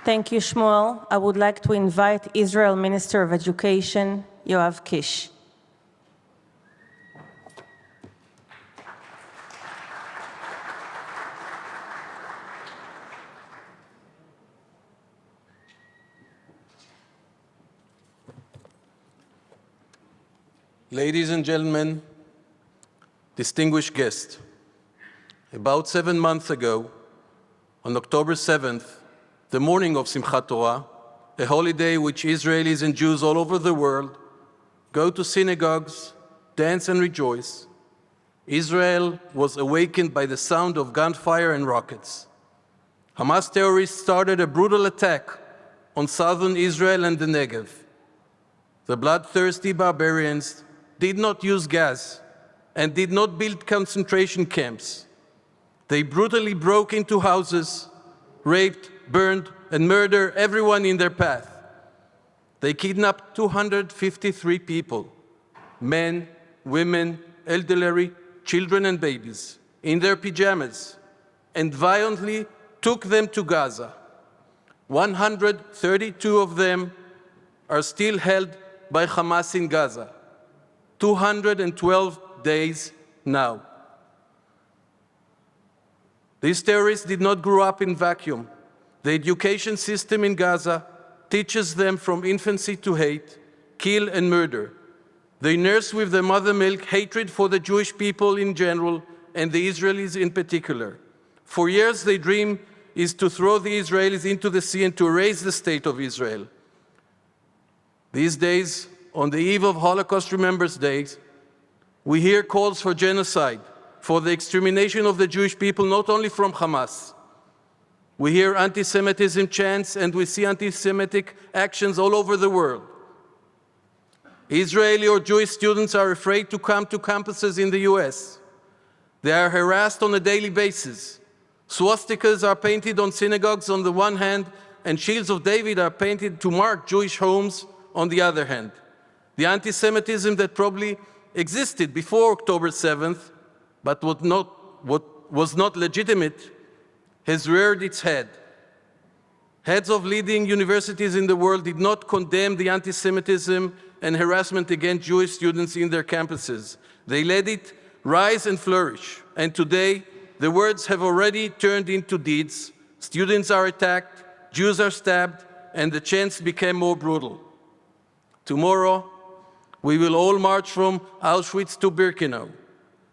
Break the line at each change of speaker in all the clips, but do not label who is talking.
Thank you, Shmuel. I would like to invite Israel Minister of Education, Yoav Kish.
Ladies and gentlemen, distinguished guests, about 7 months ago, on October 7th, the morning of Simchat Torah, a holiday which Israelis and Jews all over the world go to synagogues, dance and rejoice, Israel was awakened by the sound of gunfire and rockets. Hamas terrorists started a brutal attack on southern Israel and the Negev. The bloodthirsty barbarians did not use gas and did not build concentration camps. They brutally broke into houses, raped, burned, and murdered everyone in their path. They kidnapped 253 people, men, women, elderly, children, and babies, in their pajamas, and violently took them to Gaza. 132 of them are still held by Hamas in Gaza. 212 days now. These terrorists did not grow up in vacuum. The education system in Gaza teaches them from infancy to hate, kill, and murder. They nurse with their mother milk hatred for the Jewish people in general and the Israelis in particular. For years, their dream is to throw the Israelis into the sea and to erase the state of Israel. These days, on the eve of Holocaust Remembrance Day, we hear calls for genocide, for the extermination of the Jewish people, not only from Hamas. We hear anti-Semitism chants and we see anti-Semitic actions all over the world. Israeli or Jewish students are afraid to come to campuses in the US. They are harassed on a daily basis. Swastikas are painted on synagogues on the one hand, and shields of David are painted to mark Jewish homes on the other hand. The anti-Semitism that probably existed before October 7th, but was not legitimate, has reared its head. Heads of leading universities in the world did not condemn the anti-Semitism and harassment against Jewish students in their campuses. They let it rise and flourish. And today, the words have already turned into deeds. Students are attacked, Jews are stabbed, and the chants became more brutal. Tomorrow, we will all march from Auschwitz to Birkenau,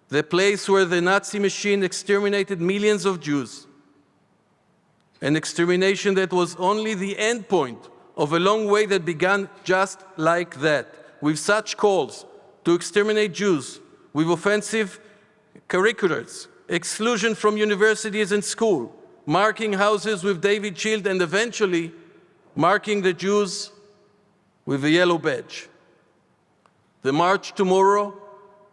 the place where the Nazi machine exterminated millions of Jews. An extermination that was only the end point of a long way that began just like that, with such calls to exterminate Jews, with offensive caricatures, exclusion from universities and school, marking houses with David Shield, and eventually marking the Jews with a yellow badge. The march tomorrow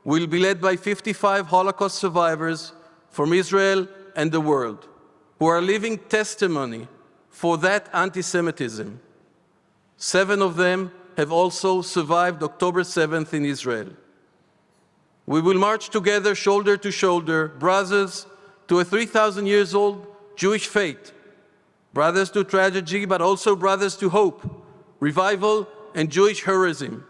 will be led by 55 Holocaust survivors from Israel and the world, who are living testimony for that anti-Semitism. 7 of them have also survived October 7th in Israel. We will march together, shoulder to shoulder, brothers to a 3,000 years old Jewish faith, brothers to tragedy, but also brothers to hope, revival, and Jewish heroism,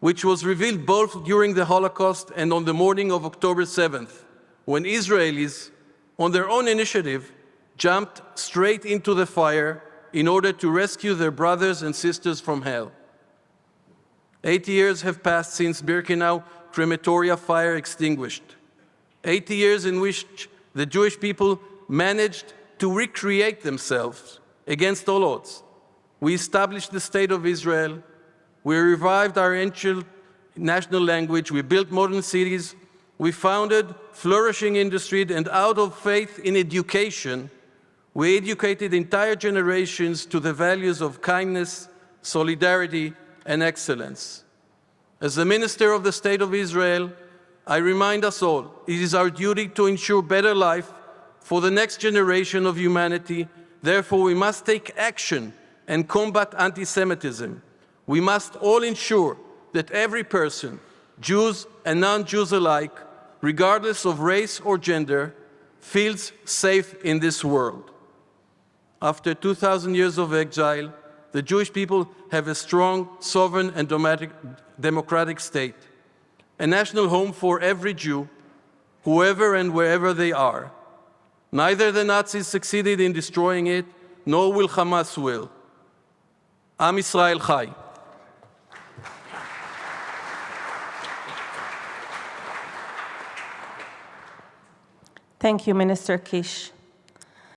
which was revealed both during the Holocaust and on the morning of October 7th, when Israelis, on their own initiative, jumped straight into the fire in order to rescue their brothers and sisters from hell. 80 years have passed since Birkenau crematoria fire extinguished. 80 years in which the Jewish people managed to recreate themselves against all odds. We established the State of Israel. We revived our ancient national language. We built modern cities. We founded flourishing industry, and out of faith in education, we educated entire generations to the values of kindness, solidarity, and excellence. As the Minister of the State of Israel, I remind us all, it is our duty to ensure better life for the next generation of humanity. Therefore, we must take action and combat anti-Semitism. We must all ensure that every person, Jews and non-Jews alike, regardless of race or gender, feels safe in this world. after 2,000 years of exile, the Jewish people have a strong, sovereign, and democratic state, a national home for every Jew, whoever and wherever they are. Neither the Nazis succeeded in destroying it, nor will Hamas will. Am Yisrael Chai.
Thank you, Minister Kish.